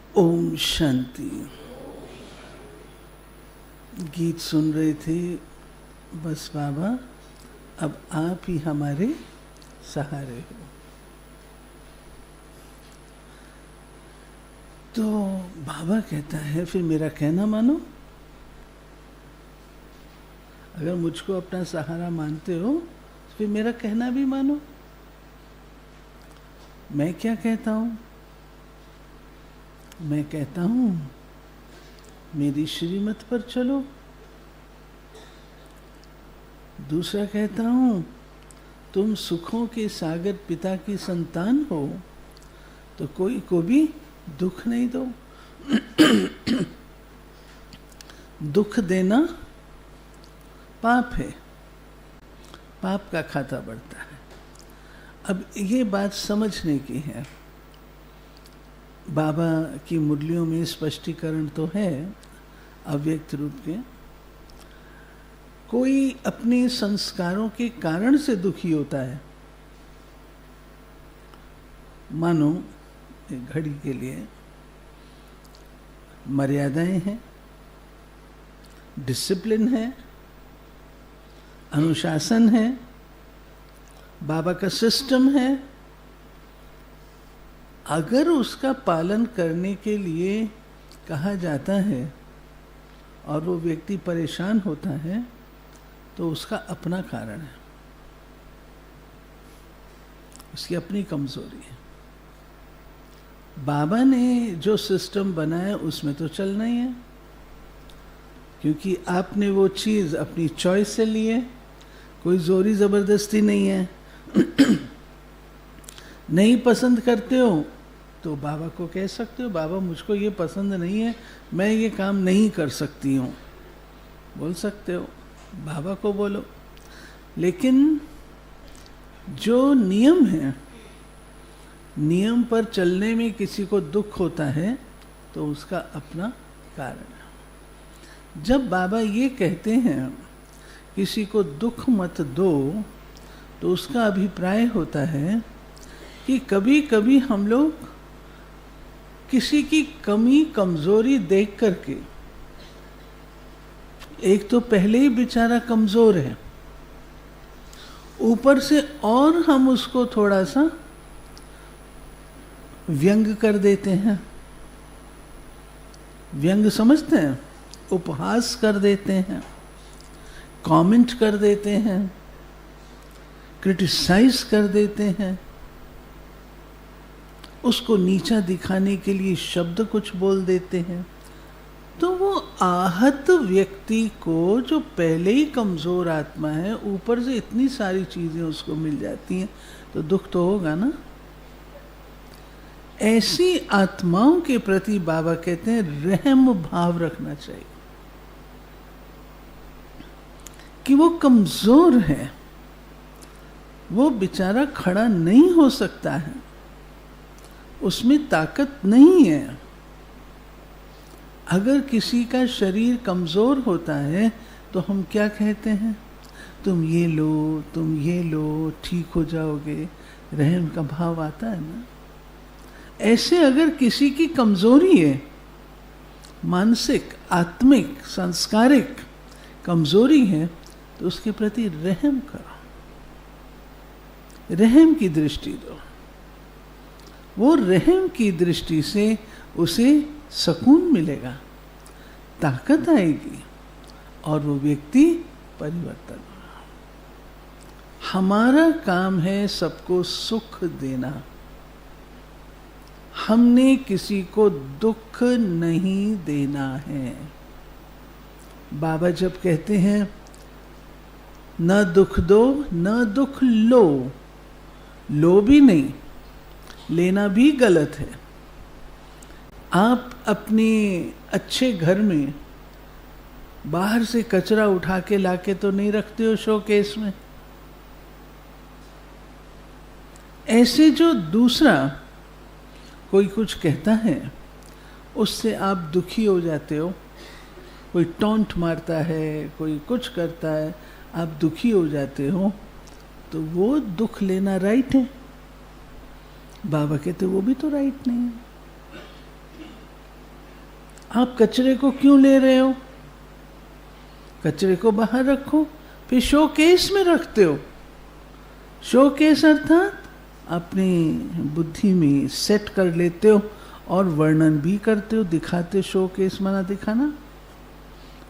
ओम शांति। गीत सुन रहे थे। बस बाबा, अब आप ही हमारे सहारे हो। तो बाबा कहता है फिर मेरा कहना मानो। अगर मुझको अपना सहारा मानते हो तो फिर मेरा कहना भी मानो। मैं क्या कहता हूँ? मैं कहता हूँ मेरी श्रीमत पर चलो। दूसरा कहता हूँ तुम सुखों के सागर पिता की संतान हो तो कोई को भी दुख नहीं दो। दुख देना पाप है, पाप का खाता बढ़ता है। अब ये बात समझने की है। बाबा की मुरलियों में स्पष्टीकरण तो है अव्यक्त रूप के। कोई अपने संस्कारों के कारण से दुखी होता है। मानो एक घड़ी के लिए मर्यादाएं हैं, डिसिप्लिन है, अनुशासन है, बाबा का सिस्टम है। अगर उसका पालन करने के लिए कहा जाता है और वो व्यक्ति परेशान होता है तो उसका अपना कारण है, उसकी अपनी कमजोरी है। बाबा ने जो सिस्टम बनाया उसमें तो चलना ही है, क्योंकि आपने वो चीज़ अपनी चॉइस से ली है, कोई जोरी ज़बरदस्ती नहीं है। नहीं पसंद करते हो तो बाबा को कह सकते हो, बाबा मुझको ये पसंद नहीं है, मैं ये काम नहीं कर सकती हूँ, बोल सकते हो, बाबा को बोलो। लेकिन जो नियम है, नियम पर चलने में किसी को दुख होता है तो उसका अपना कारण है। जब बाबा ये कहते हैं किसी को दुख मत दो तो उसका अभिप्राय होता है कि कभी कभी हम लोग किसी की कमी कमजोरी देख करके, एक तो पहले ही बेचारा कमजोर है, ऊपर से और हम उसको थोड़ा सा व्यंग कर देते हैं। व्यंग समझते हैं? उपहास कर देते हैं, कमेंट कर देते हैं, क्रिटिसाइज कर देते हैं, उसको नीचा दिखाने के लिए शब्द कुछ बोल देते हैं। तो वो आहत व्यक्ति को, जो पहले ही कमजोर आत्मा है, ऊपर से इतनी सारी चीजें उसको मिल जाती हैं तो दुख तो होगा ना। ऐसी आत्माओं के प्रति बाबा कहते हैं रहम भाव रखना चाहिए कि वो कमजोर है, वो बेचारा खड़ा नहीं हो सकता है, उसमें ताकत नहीं है। अगर किसी का शरीर कमजोर होता है तो हम क्या कहते हैं? तुम ये लो, तुम ये लो, ठीक हो जाओगे। रहम का भाव आता है ना। ऐसे अगर किसी की कमजोरी है, मानसिक, आत्मिक, सांस्कारिक कमजोरी है, तो उसके प्रति रहम करो, रहम की दृष्टि दो। वो रहम की दृष्टि से उसे सुकून मिलेगा, ताकत आएगी और वो व्यक्ति परिवर्तन होगा। हमारा काम है सबको सुख देना, हमने किसी को दुख नहीं देना है। बाबा जब कहते हैं न दुख दो न दुख लो, लो भी नहीं, लेना भी गलत है। आप अपने अच्छे घर में बाहर से कचरा उठा के लाके तो नहीं रखते हो शोकेस में। ऐसे जो दूसरा कोई कुछ कहता है उससे आप दुखी हो जाते हो, कोई टॉन्ट मारता है, कोई कुछ करता है, आप दुखी हो जाते हो, तो वो दुख लेना राइट है? बाबा कहते वो भी तो राइट नहीं है। आप कचरे को क्यों ले रहे हो? कचरे को बाहर रखो, फिर शोकेस में रखते हो। शोकेस अर्थात अपनी बुद्धि में सेट कर लेते हो और वर्णन भी करते हो, दिखाते। शोकेस माना दिखाना,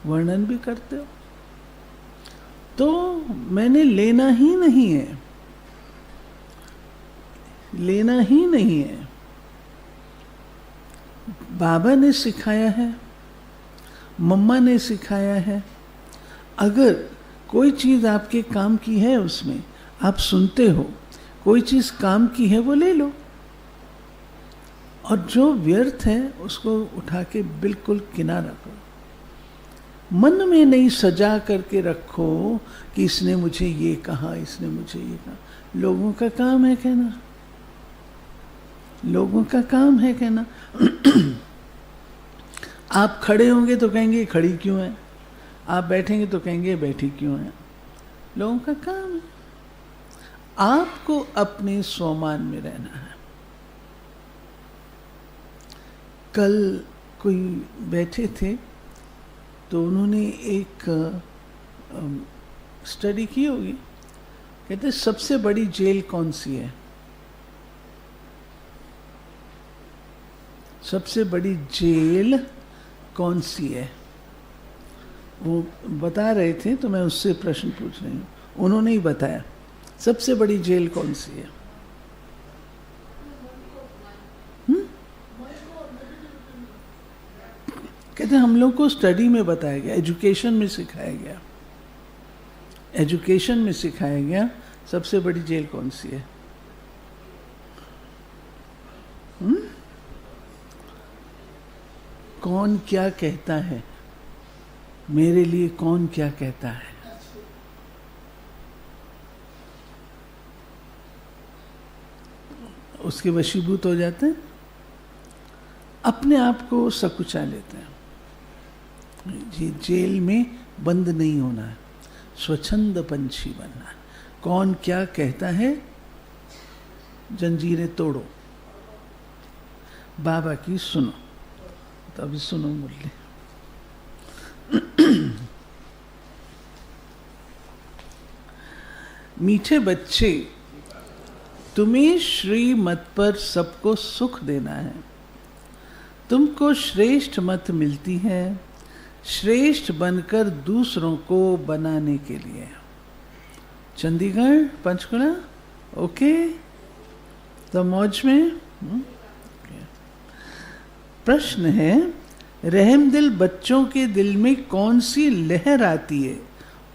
वर्णन भी करते हो। तो मैंने लेना ही नहीं है, लेना ही नहीं है। बाबा ने सिखाया है, मम्मा ने सिखाया है। अगर कोई चीज़ आपके काम की है, उसमें आप सुनते हो, कोई चीज़ काम की है, वो ले लो। और जो व्यर्थ है उसको उठा के बिल्कुल किनारा करो। मन में नहीं सजा करके रखो कि इसने मुझे ये कहा, इसने मुझे ये कहा। लोगों का काम है कहना, लोगों का काम है कहना। आप खड़े होंगे तो कहेंगे खड़ी क्यों है, आप बैठेंगे तो कहेंगे बैठी क्यों है। लोगों का काम है। आपको अपने स्वमान में रहना है। कल कोई बैठे थे तो उन्होंने एक स्टडी की होगी। कहते सबसे बड़ी जेल कौन सी है? सबसे बड़ी जेल कौन सी है? वो बता रहे थे तो मैं उससे प्रश्न पूछ रही हूँ। उन्होंने ही बताया सबसे बड़ी जेल कौन सी है। कहते हम लोग को स्टडी में बताया गया, एजुकेशन में सिखाया गया, एजुकेशन में सिखाया गया सबसे बड़ी जेल कौन सी है। कौन क्या कहता है, मेरे लिए कौन क्या कहता है। उसके वशीभूत हो जाते हैं, अपने आप को सकुचा लेते हैं। ये जेल में बंद नहीं होना है, स्वच्छंद पंछी बनना है। कौन क्या कहता है, जंजीरें तोड़ो, बाबा की सुनो। तो अभी सुनो मुरली। मीठे बच्चे, तुम्हें श्री मत पर सबको सुख देना है। तुमको श्रेष्ठ मत मिलती है श्रेष्ठ बनकर दूसरों को बनाने के लिए। चंडीगढ़, पंचकुला, ओके, तो मौज में। प्रश्न है, रहमदिल बच्चों के दिल में कौन सी लहर आती है,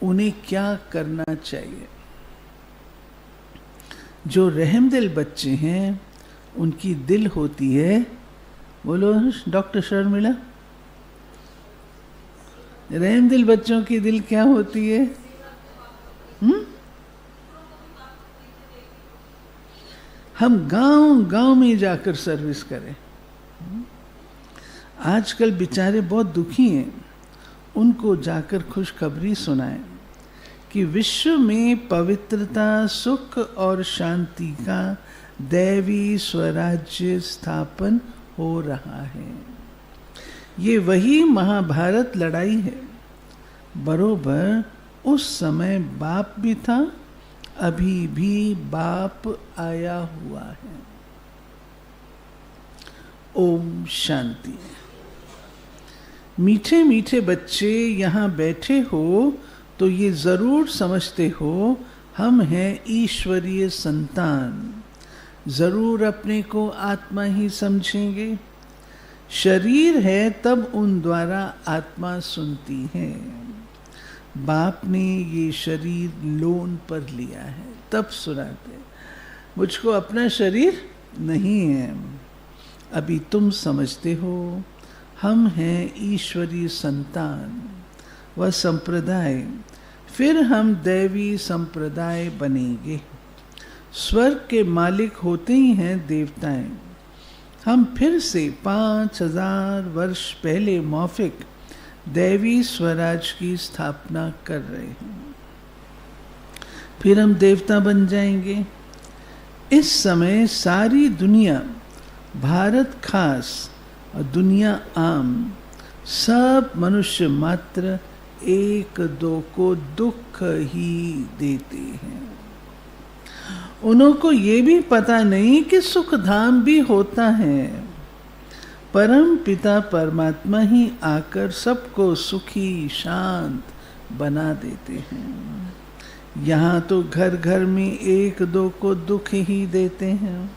उन्हें क्या करना चाहिए? जो रहमदिल बच्चे हैं उनकी दिल होती है, बोलो डॉक्टर शर्मिला, रहमदिल बच्चों की दिल क्या होती है? हम गांव गांव में जाकर सर्विस करें। आजकल बेचारे बहुत दुखी हैं, उनको जाकर खुशखबरी सुनाएं कि विश्व में पवित्रता, सुख और शांति का दैवी स्वराज्य स्थापन हो रहा है। ये वही महाभारत लड़ाई है। बरोबर उस समय बाप भी था, अभी भी बाप आया हुआ है। ओम शांति। मीठे मीठे बच्चे यहाँ बैठे हो तो ये जरूर समझते हो हम हैं ईश्वरीय संतान। जरूर अपने को आत्मा ही समझेंगे। शरीर है तब उन द्वारा आत्मा सुनती है। बाप ने ये शरीर लोन पर लिया है तब सुनाते। मुझको अपना शरीर नहीं है। अभी तुम समझते हो हम हैं ईश्वरीय संतान व संप्रदाय, फिर हम दैवी संप्रदाय बनेंगे। स्वर्ग के मालिक होते ही हैं देवताएं। हम फिर से 5000 वर्ष पहले मौफिक दैवी स्वराज की स्थापना कर रहे हैं। फिर हम देवता बन जाएंगे। इस समय सारी दुनिया, भारत खास और दुनिया आम, सब मनुष्य मात्र एक दो को दुख ही देते हैं। उनको ये भी पता नहीं कि सुख धाम भी होता है। परम पिता परमात्मा ही आकर सबको सुखी शांत बना देते हैं। यहाँ तो घर घर में एक दो को दुख ही देते हैं।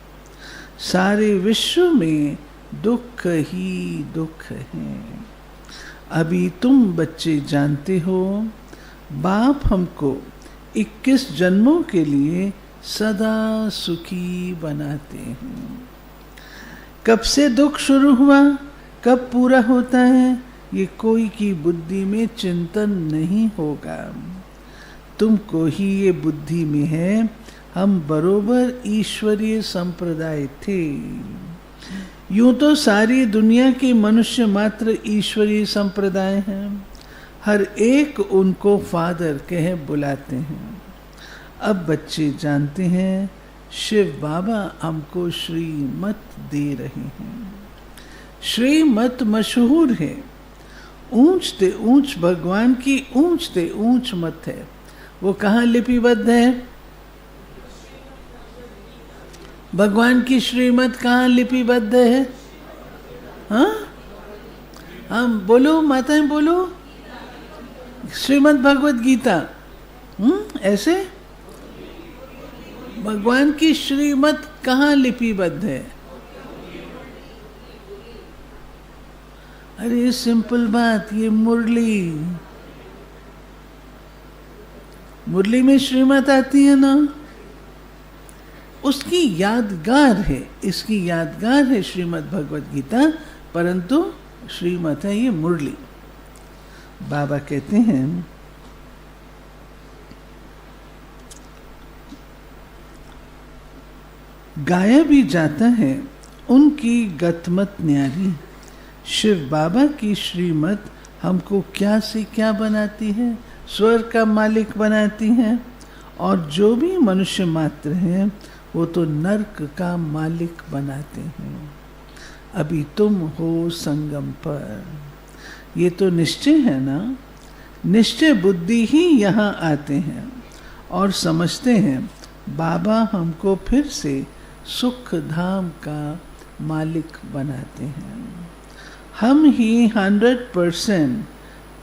सारे विश्व में दुख ही दुख है। अभी तुम बच्चे जानते हो, बाप हमको 21 जन्मों के लिए सदा सुखी बनाते हैं। कब से दुख शुरू हुआ, कब पूरा होता है, ये कोई की बुद्धि में चिंतन नहीं होगा। तुमको ही ये बुद्धि में है। हम बरोबर ईश्वरीय संप्रदाय थे। यूं तो सारी दुनिया के मनुष्य मात्र ईश्वरीय संप्रदाय हैं। हर एक उनको फादर कह बुलाते हैं। अब बच्चे जानते हैं शिव बाबा हमको श्रीमत दे रहे हैं। श्रीमत मशहूर है। ऊंचते ऊंच भगवान की ऊंचते ऊंच मत है। वो कहाँ लिपिबद्ध है? भगवान की श्रीमत कहाँ लिपिबद्ध है? हाँ, हम बोलो, माताएं बोलो। श्रीमद् भगवत गीता। ऐसे भगवान की श्रीमत कहाँ लिपिबद्ध है? अरे सिंपल बात, ये मुरली में श्रीमत आती है ना, उसकी यादगार है। इसकी यादगार है श्रीमद् भगवत गीता, परंतु श्रीमत है ये मुरली। बाबा कहते हैं गाया भी जाता है उनकी गतमत न्यारी। शिव बाबा की श्रीमत हमको क्या से क्या बनाती है? स्वर्ग का मालिक बनाती है। और जो भी मनुष्य मात्र हैं वो तो नरक का मालिक बनाते हैं। अभी तुम हो संगम पर। ये तो निश्चय है ना। निश्चय बुद्धि ही यहाँ आते हैं और समझते हैं बाबा हमको फिर से सुख धाम का मालिक बनाते हैं। हम ही 100%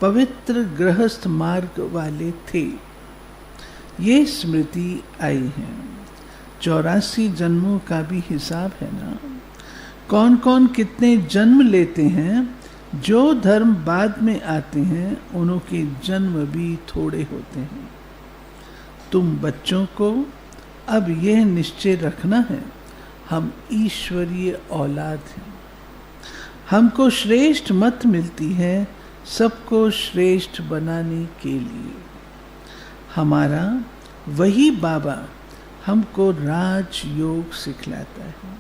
पवित्र गृहस्थ मार्ग वाले थे। ये स्मृति आई है। 84 जन्मों का भी हिसाब है ना। कौन कौन कितने जन्म लेते हैं। जो धर्म बाद में आते हैं उनके जन्म भी थोड़े होते हैं। तुम बच्चों को अब यह निश्चय रखना है हम ईश्वरीय औलाद हैं। हमको श्रेष्ठ मत मिलती है सबको श्रेष्ठ बनाने के लिए। हमारा वही बाबा हमको राजयोग सिखलाता है।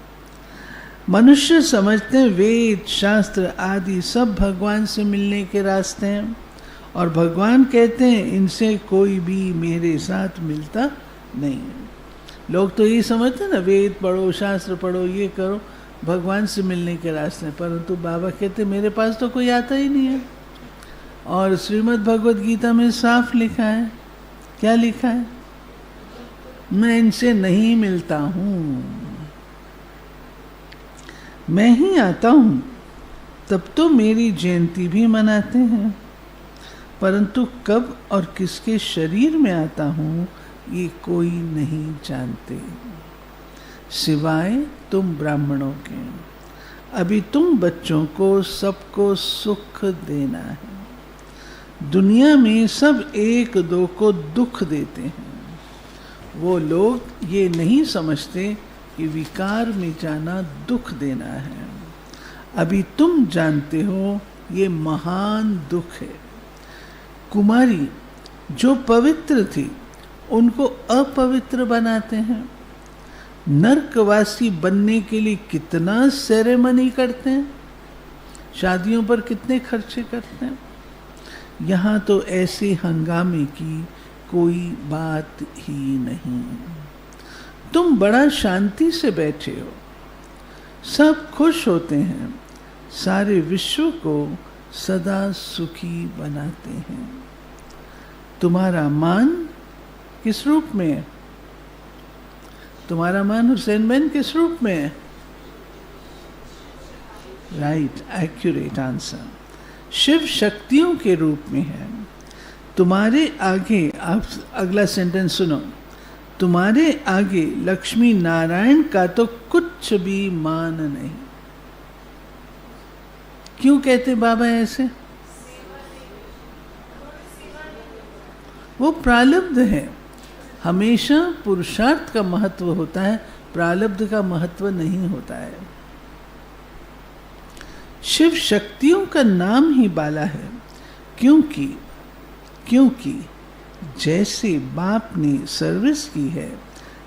मनुष्य समझते हैं वेद शास्त्र आदि सब भगवान से मिलने के रास्ते हैं, और भगवान कहते हैं इनसे कोई भी मेरे साथ मिलता नहीं है। लोग तो यही समझते हैं ना, वेद पढ़ो शास्त्र पढ़ो ये करो भगवान से मिलने के रास्ते हैं, परंतु बाबा कहते मेरे पास तो कोई आता ही नहीं है। और श्रीमद् भगवत गीता में साफ लिखा है, क्या लिखा है? मैं इनसे नहीं मिलता हूँ, मैं ही आता हूँ। तब तो मेरी जयंती भी मनाते हैं, परंतु कब और किसके शरीर में आता हूँ ये कोई नहीं जानते, सिवाय तुम ब्राह्मणों के। अभी तुम बच्चों को सबको सुख देना है। दुनिया में सब एक दो को दुख देते हैं। वो लोग ये नहीं समझते कि विकार में जाना दुख देना है। अभी तुम जानते हो ये महान दुख है। कुमारी जो पवित्र थी उनको अपवित्र बनाते हैं। नरकवासी बनने के लिए कितना सेरेमनी करते हैं, शादियों पर कितने खर्चे करते हैं। यहाँ तो ऐसे हंगामे की कोई बात ही नहीं। तुम बड़ा शांति से बैठे हो, सब खुश होते हैं। सारे विश्व को सदा सुखी बनाते हैं। तुम्हारा मान किस रूप में है? तुम्हारा मान हुसैन बहन किस रूप में है? Right, accurate answer. शिव शक्तियों के रूप में है। तुम्हारे आगे, आप अगला सेंटेंस सुनो, तुम्हारे आगे लक्ष्मी नारायण का तो कुछ भी मान नहीं। क्यों कहते बाबा ऐसे? वो प्रारब्ध है। हमेशा पुरुषार्थ का महत्व होता है, प्रारब्ध का महत्व नहीं होता है। शिव शक्तियों का नाम ही बाला है, क्योंकि जैसे बाप ने सर्विस की है,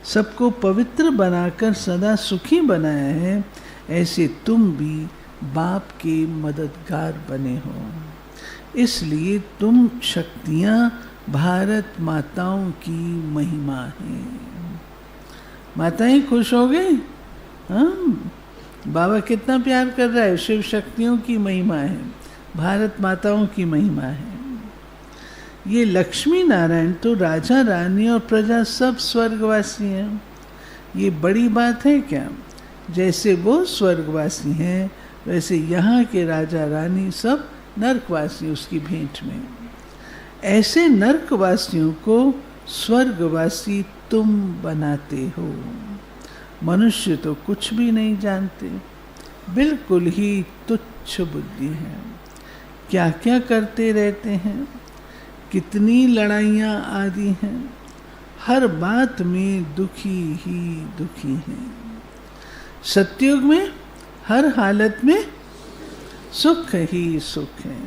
सबको पवित्र बनाकर सदा सुखी बनाया है, ऐसे तुम भी बाप के मददगार बने हो। इसलिए तुम शक्तियां भारत माताओं की महिमा है। माताएं खुश हो गई? हाँ, बाबा कितना प्यार कर रहा है। शिव शक्तियों की महिमा है, भारत माताओं की महिमा है। ये लक्ष्मी नारायण तो राजा रानी और प्रजा सब स्वर्गवासी हैं। ये बड़ी बात है क्या? जैसे वो स्वर्गवासी हैं, वैसे यहाँ के राजा रानी सब नरकवासी उसकी भेंट में। ऐसे नरकवासियों को स्वर्गवासी तुम बनाते हो। मनुष्य तो कुछ भी नहीं जानते, बिल्कुल ही तुच्छ बुद्धि है। क्या क्या करते रहते हैं, कितनी लड़ाइयाँ आदि हैं, हर बात में दुखी ही दुखी हैं। सतयुग में हर हालत में सुख ही सुख है।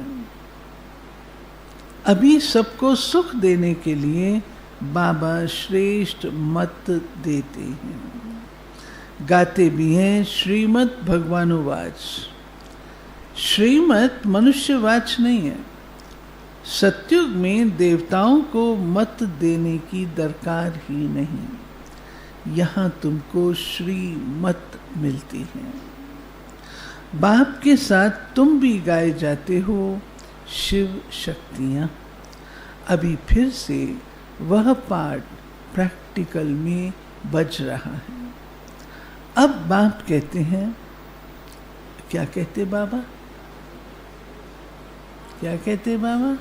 अभी सबको सुख देने के लिए बाबा श्रेष्ठ मत देते हैं। गाते भी हैं श्रीमद् भगवानुवाच। श्रीमद् मनुष्यवाच नहीं है। सतयुग में देवताओं को मत देने की दरकार ही नहीं। यहाँ तुमको श्रीमत मिलती है। बाप के साथ तुम भी गाए जाते हो शिव शक्तियाँ। अभी फिर से वह पाठ प्रैक्टिकल में बज रहा है। अब बाप कहते हैं, क्या कहते बाबा? क्या कहते बाबा?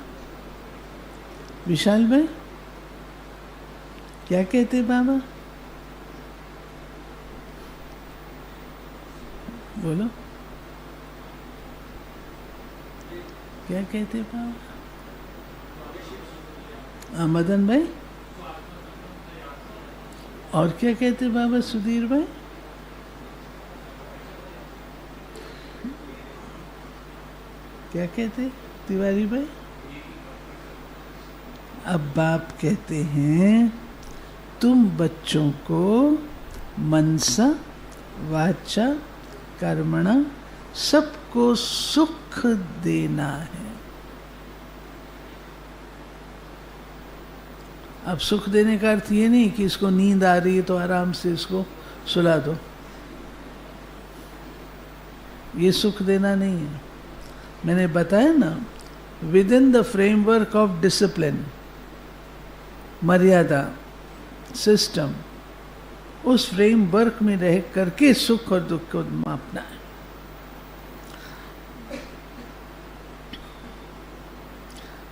विशाल भाई क्या कहते बाबा? बोलो, क्या कहते बाबा? मदन भाई और क्या कहते बाबा? सुधीर भाई क्या कहते? तिवारी भाई? अब बाप कहते हैं तुम बच्चों को मनसा वाचा कर्मणा सबको सुख देना है। अब सुख देने का अर्थ ये नहीं कि इसको नींद आ रही है तो आराम से इसको सुला दो, ये सुख देना नहीं है। मैंने बताया ना, with in the framework of discipline, मर्यादा, सिस्टम, उस फ्रेमवर्क में रह करके सुख और दुख को मापना है।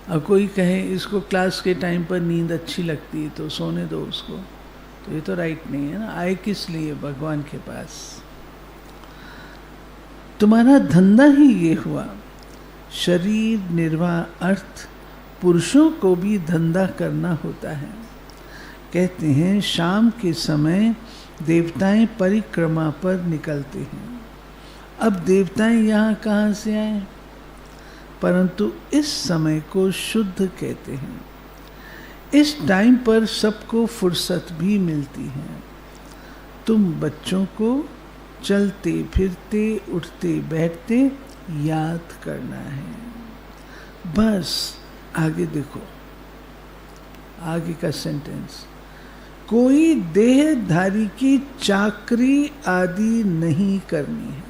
अब कोई कहे इसको क्लास के टाइम पर नींद अच्छी लगती है तो सोने दो उसको, तो ये तो राइट नहीं है ना। आए किस लिए? भगवान के पास। तुम्हारा धंधा ही ये हुआ। शरीर निर्वाह अर्थ पुरुषों को भी धंधा करना होता है। कहते हैं शाम के समय देवताएं परिक्रमा पर निकलते हैं। अब देवताएं यहाँ कहाँ से आए? परंतु इस समय को शुद्ध कहते हैं। इस टाइम पर सबको फुर्सत भी मिलती है। तुम बच्चों को चलते फिरते उठते बैठते याद करना है। बस आगे देखो, आगे का सेंटेंस, कोई देहधारी की चाकरी आदि नहीं करनी है।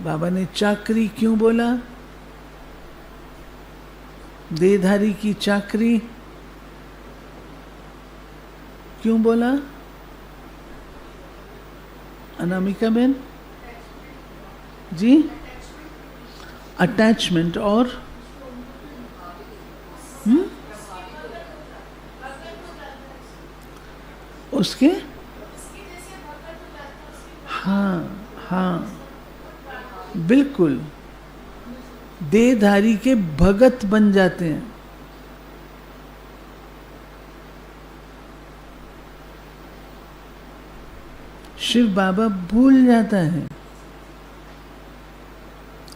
बाबा ने चाकरी क्यों बोला? देहधारी की चाकरी क्यों बोला? अनामिका बहन जी? अटैचमेंट और उसके हाँ बिल्कुल, देहधारी के भगत बन जाते हैं। शिव बाबा भूल जाता है,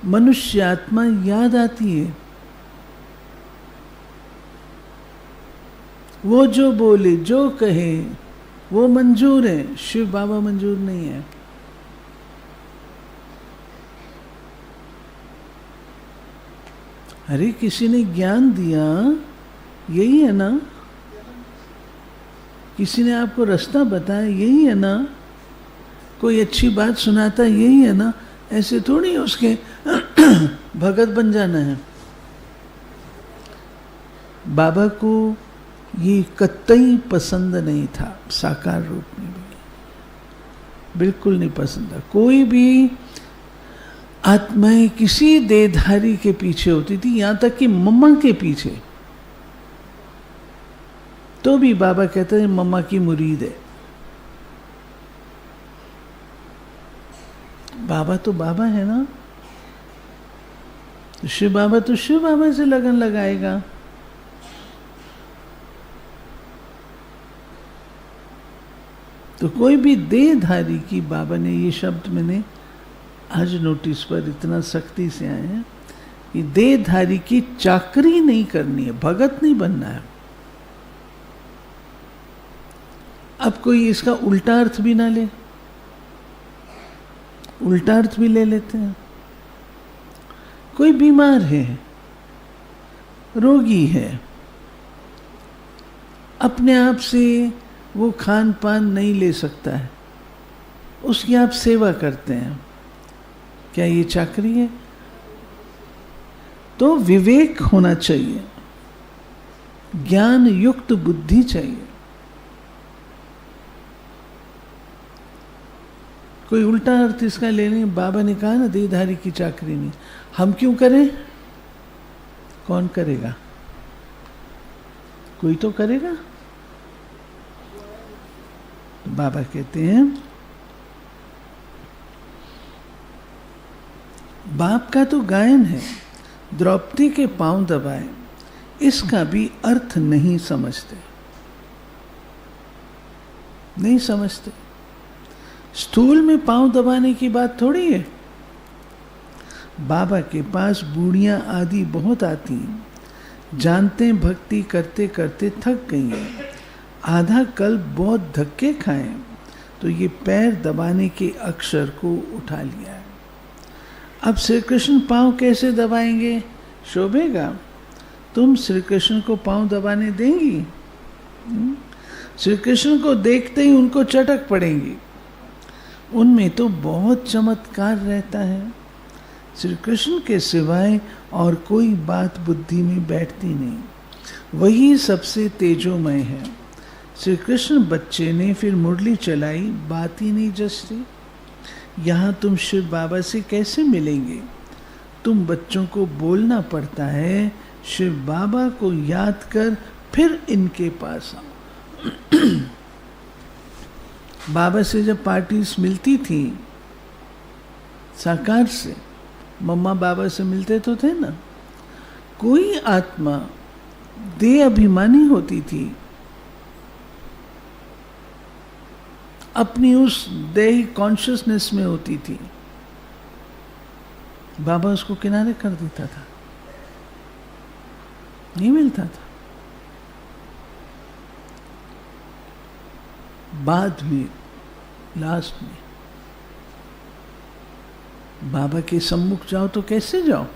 मनुष्य आत्मा याद आती है। वो जो बोले, जो कहे, वो मंजूर है। शिव बाबा मंजूर नहीं है। अरे किसी ने ज्ञान दिया, यही है ना? किसी ने आपको रास्ता बताया, यही है ना? कोई अच्छी बात सुनाता, यही है ना? ऐसे थोड़ी उसके भगत बन जाना है। बाबा को ये कतई पसंद नहीं था, साकार रूप में भी बिल्कुल नहीं पसंद था। कोई भी आत्माएं किसी देहधारी के पीछे होती थी, यहां तक कि मम्मा के पीछे, तो भी बाबा कहते हैं मम्मा की मुरीद है। बाबा तो बाबा है ना, शिव बाबा तो शिव बाबा से लगन लगाएगा। तो कोई भी देहधारी की, बाबा ने ये शब्द मैंने आज नोटिस पर इतना सख्ती से आए हैं कि देहधारी की चाकरी नहीं करनी है, भगत नहीं बनना है। अब कोई इसका उल्टा अर्थ भी ना ले, उल्टा अर्थ भी ले लेते हैं। कोई बीमार है, रोगी है, अपने आप से वो खान पान नहीं ले सकता है, उसकी आप सेवा करते हैं, क्या ये चाकरी है? तो विवेक होना चाहिए, ज्ञान युक्त बुद्धि चाहिए। कोई उल्टा अर्थ इसका ले लें। बाबा ने कहा ना देहधारी की चाकरी नहीं, हम क्यों करें? कौन करेगा? कोई तो करेगा। तो बाबा कहते हैं बाप का तो गायन है, द्रौपदी के पांव दबाए, इसका भी अर्थ नहीं समझते, नहीं समझते। स्थूल में पांव दबाने की बात थोड़ी है। बाबा के पास बूढ़ियां आदि बहुत आती हैं, जानते हैं भक्ति करते करते थक गई हैं, आधा कल्प बहुत धक्के खाए तो ये पैर दबाने के अक्षर को उठा लिया है। अब श्री कृष्ण पांव कैसे दबाएंगे? शोभेगा? तुम श्री कृष्ण को पांव दबाने देंगी? श्री कृष्ण को देखते ही उनको चटक पड़ेंगी। उनमें तो बहुत चमत्कार रहता है, श्री कृष्ण के सिवाय और कोई बात बुद्धि में बैठती नहीं, वही सबसे तेजोमय है। श्री कृष्ण बच्चे ने फिर मुरली चलाई, बात ही नहीं जचती। यहाँ तुम शिव बाबा से कैसे मिलेंगे? तुम बच्चों को बोलना पड़ता है, शिव बाबा को याद कर फिर इनके पास आओ। बाबा से जब पार्टीज मिलती थी साकार से, मम्मा बाबा से मिलते तो थे ना। कोई आत्मा देह अभिमानी होती थी, अपनी उस देही कॉन्शियसनेस में होती थी, बाबा उसको किनारे कर देता था, नहीं मिलता था। बाद में लास्ट में बाबा के सम्मुख जाओ तो कैसे जाओ?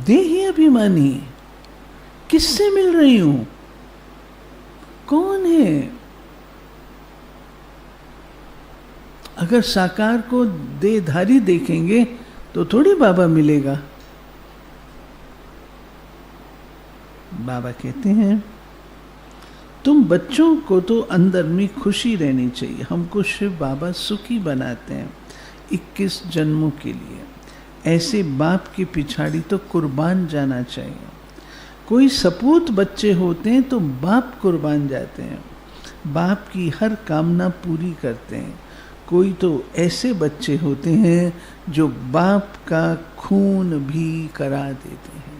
देही अभिमानी, किससे मिल रही हूं? कौन है? अगर साकार को देहधारी देखेंगे तो थोड़ी बाबा मिलेगा। बाबा कहते हैं तुम बच्चों को तो अंदर में खुशी रहनी चाहिए, हमको शिव बाबा सुखी बनाते हैं 21 जन्मों के लिए। ऐसे बाप के पिछाड़ी तो कुर्बान जाना चाहिए। कोई सपूत बच्चे होते हैं तो बाप कुर्बान जाते हैं, बाप की हर कामना पूरी करते हैं। कोई तो ऐसे बच्चे होते हैं जो बाप का खून भी करा देते हैं।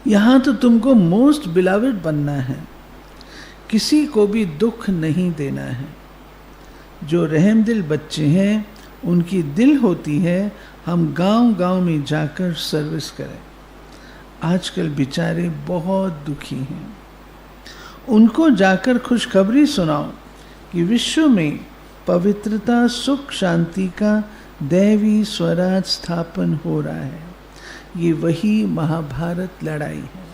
यहाँ तो तुमको मोस्ट बिलावेड बनना है, किसी को भी दुख नहीं देना है। जो रहमदिल बच्चे हैं उनकी दिल होती है हम गांव-गांव में जाकर सर्विस करें। आजकल बेचारे बहुत दुखी हैं, उनको जाकर खुशखबरी सुनाओ कि विश्व में पवित्रता, सुख, शांति का दैवी स्वराज स्थापन हो रहा है। ये वही महाभारत लड़ाई है।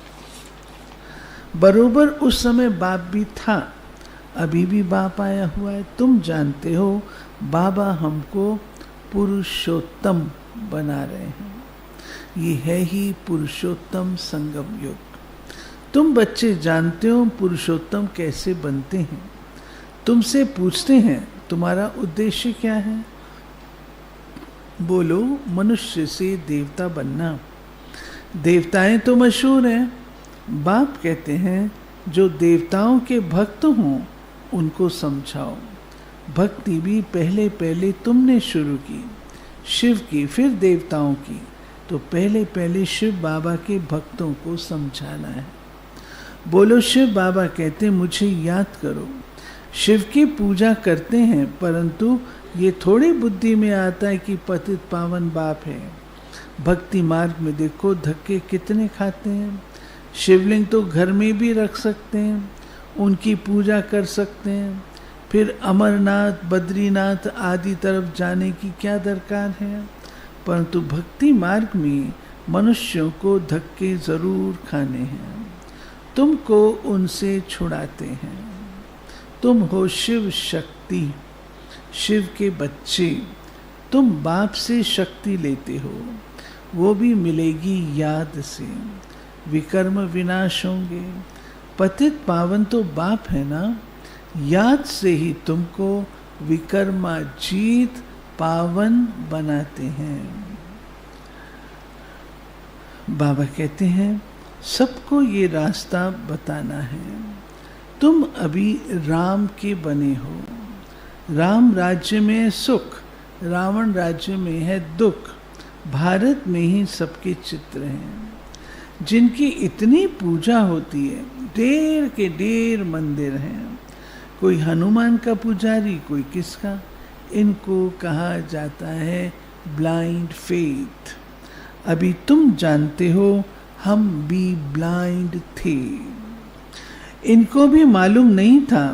बरोबर उस समय बाप भी था, अभी भी बाप आया हुआ है। तुम जानते हो बाबा हमको पुरुषोत्तम बना रहे हैं। ये है ही पुरुषोत्तम संगम युग। तुम बच्चे जानते हो पुरुषोत्तम कैसे बनते हैं। तुमसे पूछते हैं तुम्हारा उद्देश्य क्या है? बोलो मनुष्य से देवता बनना। देवताएं तो मशहूर हैं। बाप कहते हैं जो देवताओं के भक्त हों उनको समझाओ। भक्ति भी पहले पहले तुमने शुरू की, शिव की, फिर देवताओं की, तो पहले पहले शिव बाबा के भक्तों को समझाना है। बोलो शिव बाबा कहते मुझे याद करो। शिव की पूजा करते हैं, परंतु ये थोड़ी बुद्धि में आता है कि पतित पावन बाप है। भक्ति मार्ग में देखो धक्के कितने खाते हैं। शिवलिंग तो घर में भी रख सकते हैं, उनकी पूजा कर सकते हैं, फिर अमरनाथ, बद्रीनाथ आदि तरफ जाने की क्या दरकार है। परंतु भक्ति मार्ग में मनुष्यों को धक्के जरूर खाने हैं। तुमको उनसे छुड़ाते हैं। तुम हो शिव शक्ति, शिव के बच्चे। तुम बाप से शक्ति लेते हो, वो भी मिलेगी याद से। विकर्म विनाश होंगे। पतित पावन तो बाप है ना, याद से ही तुमको विकर्माजीत पावन बनाते हैं। बाबा कहते हैं सबको ये रास्ता बताना है। तुम अभी राम के बने हो। राम राज्य में है सुख, रावण राज्य में है दुख। भारत में ही सबके चित्र हैं जिनकी इतनी पूजा होती है। ढेर के ढेर मंदिर हैं, कोई हनुमान का पुजारी, कोई किसका। इनको कहा जाता है ब्लाइंड फेथ। अभी तुम जानते हो हम भी ब्लाइंड थे। इनको भी मालूम नहीं था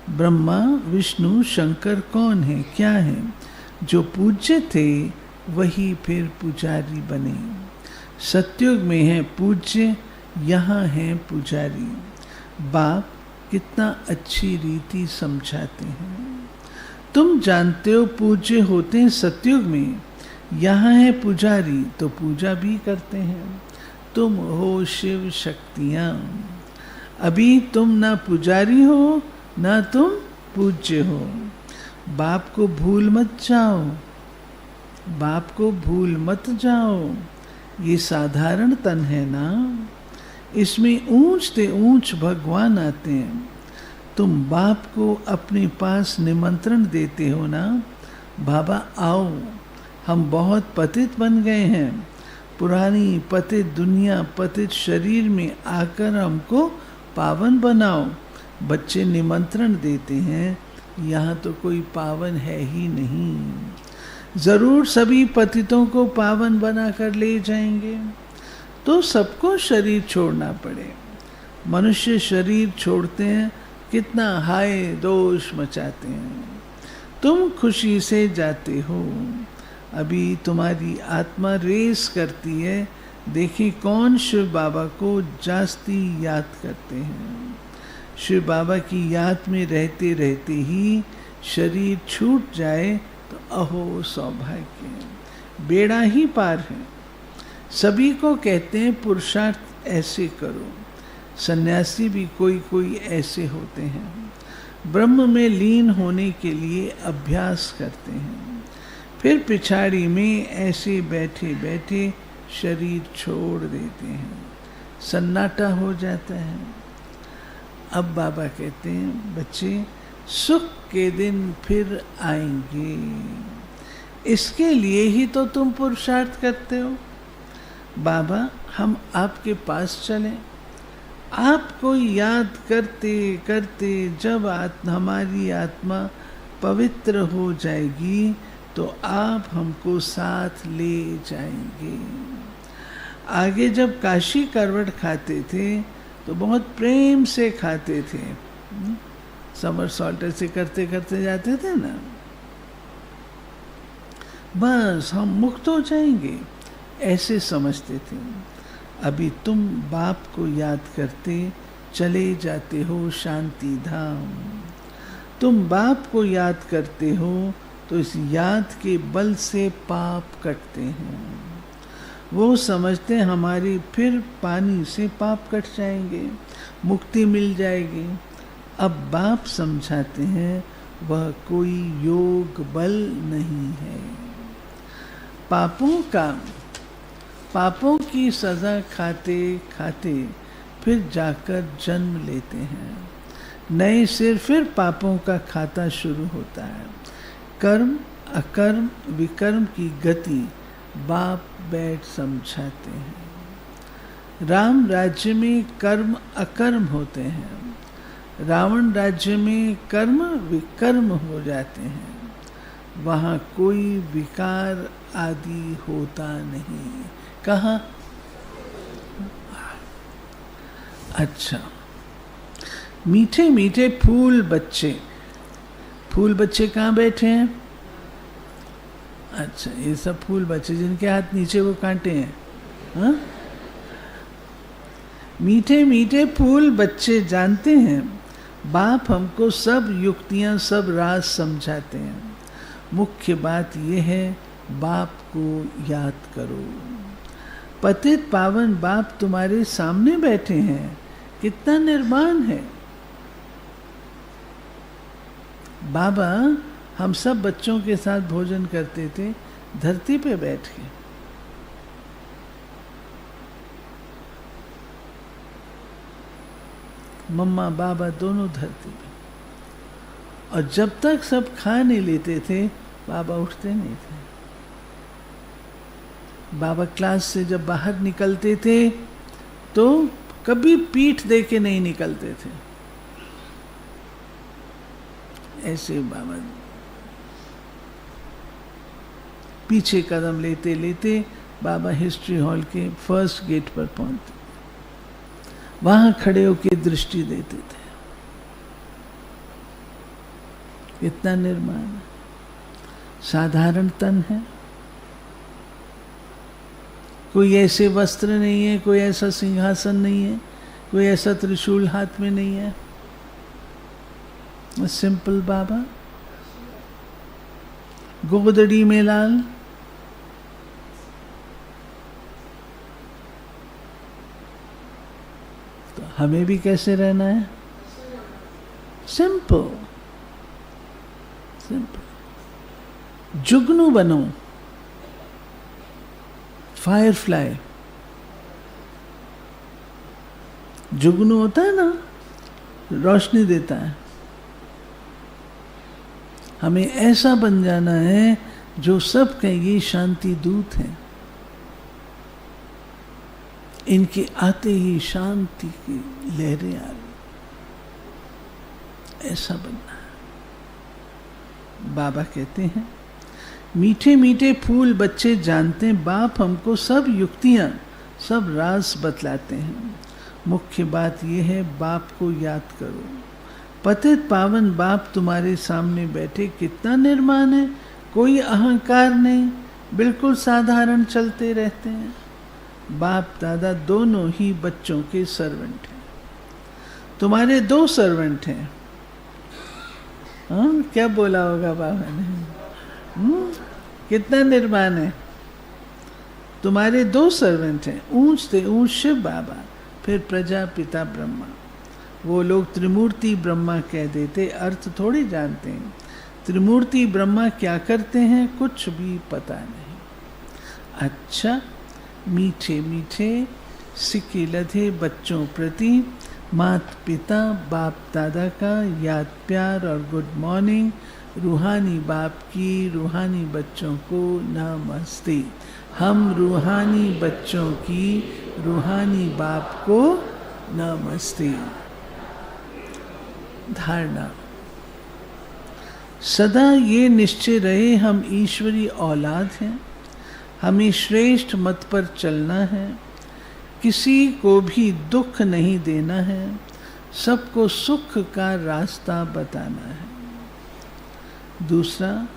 ब्रह्मा, विष्णु, शंकर कौन है, क्या है। जो पूज्य थे वही फिर पुजारी बने। सतयुग में है पूज्य, यहाँ है पुजारी। बाप कितना अच्छी रीति समझाते हैं। तुम जानते हो पूज्य होते हैं सतयुग में, यहाँ है पुजारी तो पूजा भी करते हैं। तुम हो शिव शक्तियाँ। अभी तुम ना पुजारी हो ना तुम पूज्य हो। बाप को भूल मत जाओ, बाप को भूल मत जाओ। ये साधारण तन है ना, इसमें ऊंच से ऊंच भगवान आते हैं। तुम बाप को अपने पास निमंत्रण देते हो ना, बाबा आओ, हम बहुत पतित बन गए हैं। पुरानी पतित दुनिया, पतित शरीर में आकर हमको पावन बनाओ। बच्चे निमंत्रण देते हैं, यहाँ तो कोई पावन है ही नहीं। जरूर सभी पतितों को पावन बनाकर ले जाएंगे, तो सबको शरीर छोड़ना पड़े। मनुष्य शरीर छोड़ते हैं, कितना हाय दोष मचाते हैं। तुम खुशी से जाते हो। अभी तुम्हारी आत्मा रेस करती है, देखिए कौन शिव बाबा को जास्ती याद करते हैं। शिव बाबा की याद में रहते रहते ही शरीर छूट जाए तो अहो सौभाग्य, बेड़ा ही पार है। सभी को कहते हैं पुरुषार्थ ऐसे करो, सन्यासी भी कोई कोई ऐसे होते हैं, ब्रह्म में लीन होने के लिए अभ्यास करते हैं, फिर पिछाड़ी में ऐसे बैठे बैठे शरीर छोड़ देते हैं, सन्नाटा हो जाता है। अब बाबा कहते हैं बच्चे सुख के दिन फिर आएंगे, इसके लिए ही तो तुम पुरुषार्थ करते हो। बाबा हम आपके पास चलें, आपको याद करते करते जब हमारी आत्मा पवित्र हो जाएगी तो आप हमको साथ ले जाएंगे। आगे जब काशी करवट खाते थे तो बहुत प्रेम से खाते थे, समर सॉल्टर से करते करते जाते थे ना, बस हम मुक्त हो जाएंगे ऐसे समझते थे। अभी तुम बाप को याद करते चले जाते हो शांति धाम। तुम बाप को याद करते हो तो इस याद के बल से पाप कटते हैं। वो समझते हमारी फिर पानी से पाप कट जाएंगे, मुक्ति मिल जाएगी। अब बाप समझाते हैं वह कोई योग बल नहीं है। पापों की सजा खाते खाते फिर जाकर जन्म लेते हैं, नए सिर फिर पापों का खाता शुरू होता है। कर्म अकर्म विकर्म की गति बाप बैठ समझाते हैं। राम राज्य में कर्म अकर्म होते हैं, रावण राज्य में कर्म विकर्म हो जाते हैं। वहाँ कोई विकार आदि होता नहीं। कहाँ? अच्छा, मीठे मीठे फूल बच्चे कहाँ बैठे हैं? अच्छा, ये सब फूल बच्चे जिनके हाथ नीचे वो कांटे हैं, हाँ? मीठे मीठे फूल बच्चे जानते हैं बाप हमको सब युक्तियां सब राज समझाते हैं। मुख्य बात यह है बाप को याद करो। पतित पावन बाप तुम्हारे सामने बैठे हैं, कितना निर्माण है। बाबा हम सब बच्चों के साथ भोजन करते थे धरती पे बैठ के। मम्मा बाबा दोनों धरती पे, और जब तक सब खा नहीं लेते थे बाबा उठते नहीं थे। बाबा क्लास से जब बाहर निकलते थे तो कभी पीठ दे के नहीं निकलते थे। ऐसे बाबा पीछे कदम लेते लेते बाबा हिस्ट्री हॉल के फर्स्ट गेट पर पहुंचते, वहां खड़े होकर दृष्टि देते थे। इतना निर्माण है, साधारण तन है, कोई ऐसे वस्त्र नहीं है, कोई ऐसा सिंहासन नहीं है, कोई ऐसा त्रिशूल हाथ में नहीं है। सिंपल बाबा, गोदड़ी में लाल, तो हमें भी कैसे रहना है? Simple simple. जुगनू बनो, फायरफ्लाई। जुगनू होता है ना, रोशनी देता है। हमें ऐसा बन जाना है जो सब कहेंगे शांति दूत हैं, इनके आते ही शांति की लहरें आ रही, ऐसा बनना है। बाबा कहते हैं मीठे मीठे फूल बच्चे जानते हैं बाप हमको सब युक्तियां सब राज बतलाते हैं। मुख्य बात यह है बाप को याद करो। पतित पावन बाप तुम्हारे सामने बैठे, कितना निर्माण है, कोई अहंकार नहीं, बिल्कुल साधारण चलते रहते हैं। बाप दादा दोनों ही बच्चों के सर्वेंट हैं। तुम्हारे दो सर्वेंट हैं, हाँ, क्या बोला होगा बाबा ने? कितना निर्माण है। तुम्हारे 2 सर्वेंट हैं, ऊंच थे, ऊंच शिव बाबा, फिर प्रजापिता ब्रह्मा। वो लोग त्रिमूर्ति ब्रह्मा कह देते, अर्थ थोड़ी जानते हैं। त्रिमूर्ति ब्रह्मा क्या करते हैं कुछ भी पता नहीं। अच्छा, मीठे मीठे सिक्के लधे बच्चों प्रति माता पिता बाप दादा का याद प्यार और गुड मॉर्निंग। रूहानी बाप की रूहानी बच्चों को नमस्ते। हम रूहानी बच्चों की रूहानी बाप को नमस्ते। धारणा, सदा ये निश्चय रहे हम ईश्वरी औलाद हैं, हमें श्रेष्ठ मत पर चलना है, किसी को भी दुख नहीं देना है, सबको सुख का रास्ता बताना है। दूसरा,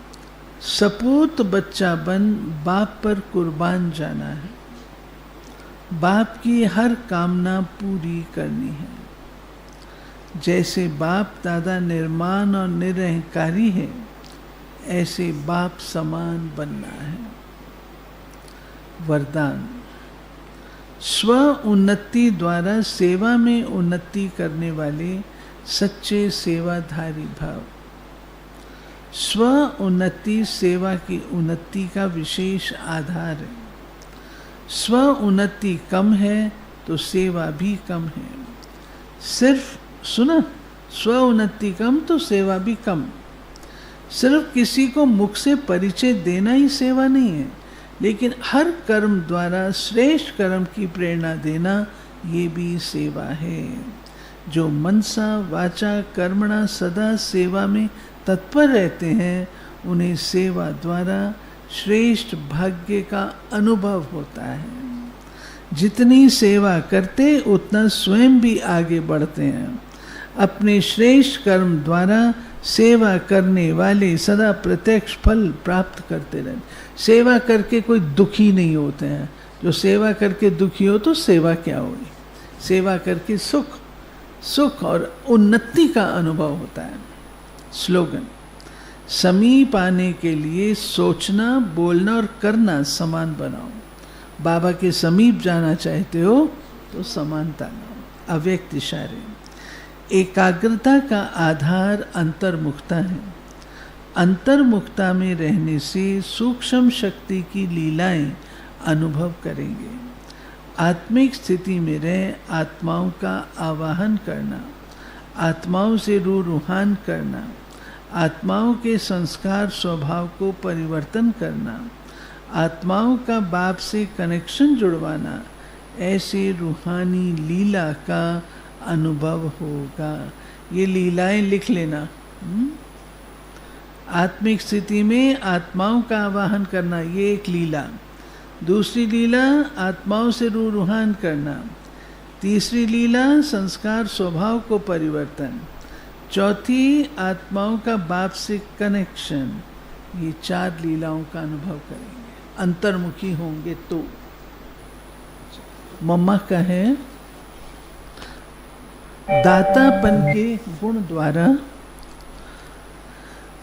सपूत बच्चा बन बाप पर कुर्बान जाना है, बाप की हर कामना पूरी करनी है। जैसे बाप दादा निर्माण और निरहंकारी है, ऐसे बाप समान बनना है। वरदान, स्व उन्नति द्वारा सेवा में उन्नति करने वाले सच्चे सेवाधारी भाव। स्व उन्नति सेवा की उन्नति का विशेष आधार है। स्व उन्नति कम है तो सेवा भी कम है। सिर्फ सुना, स्व उन्नति कम तो सेवा भी कम। सिर्फ किसी को मुख से परिचय देना ही सेवा नहीं है, लेकिन हर कर्म द्वारा श्रेष्ठ कर्म की प्रेरणा देना ये भी सेवा है। जो मनसा वाचा कर्मणा सदा सेवा में तत्पर रहते हैं, उन्हें सेवा द्वारा श्रेष्ठ भाग्य का अनुभव होता है। जितनी सेवा करते उतना स्वयं भी आगे बढ़ते हैं। अपने श्रेष्ठ कर्म द्वारा सेवा करने वाले सदा प्रत्यक्ष फल प्राप्त करते रहते। सेवा करके कोई दुखी नहीं होते हैं। जो सेवा करके दुखी हो तो सेवा क्या होगी? सेवा करके सुख और उन्नति का अनुभव होता है। स्लोगन, समीप आने के लिए सोचना, बोलना और करना समान बनाओ। बाबा के समीप जाना चाहते हो तो समानता लाओ। अव्यक्त इशारे, एकाग्रता का आधार अंतर्मुखता है। अंतर्मुखता में रहने से सूक्ष्म शक्ति की लीलाएं अनुभव करेंगे। आत्मिक स्थिति में रह आत्माओं का आवाहन करना, आत्माओं से रूहान करना, आत्माओं के संस्कार स्वभाव को परिवर्तन करना, आत्माओं का बाप से कनेक्शन जुड़वाना, ऐसे रूहानी लीला का अनुभव होगा। ये लीलाएं लिख लेना। आत्मिक स्थिति में आत्माओं का आवाहन करना, ये एक लीला। दूसरी लीला आत्माओं से रूहान करना। तीसरी लीला संस्कार स्वभाव को परिवर्तन। चौथी आत्माओं का बाप से कनेक्शन। ये 4 लीलाओं का अनुभव करेंगे, अंतर्मुखी होंगे तो। मम्मा का है, दातापन के गुण द्वारा,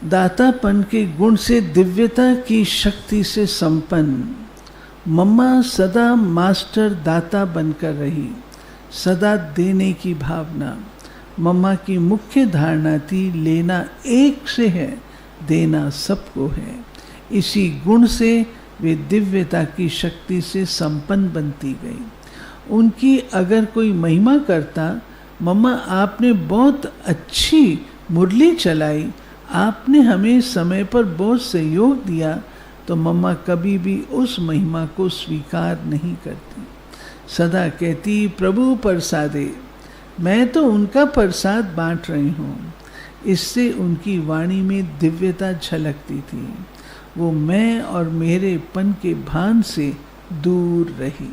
दातापन के गुण से दिव्यता की शक्ति से संपन्न मम्मा सदा मास्टर दाता बनकर रही। सदा देने की भावना मम्मा की मुख्य धारणा थी। लेना एक से है, देना सबको है। इसी गुण से वे दिव्यता की शक्ति से संपन्न बनती गई। उनकी अगर कोई महिमा करता, मम्मा आपने बहुत अच्छी मुरली चलाई, आपने हमें समय पर बहुत सहयोग दिया, तो मम्मा कभी भी उस महिमा को स्वीकार नहीं करती। सदा कहती, प्रभु प्रसादे, मैं तो उनका प्रसाद बांट रही हूँ। इससे उनकी वाणी में दिव्यता झलकती थी। वो मैं और मेरेपन के भान से दूर रही।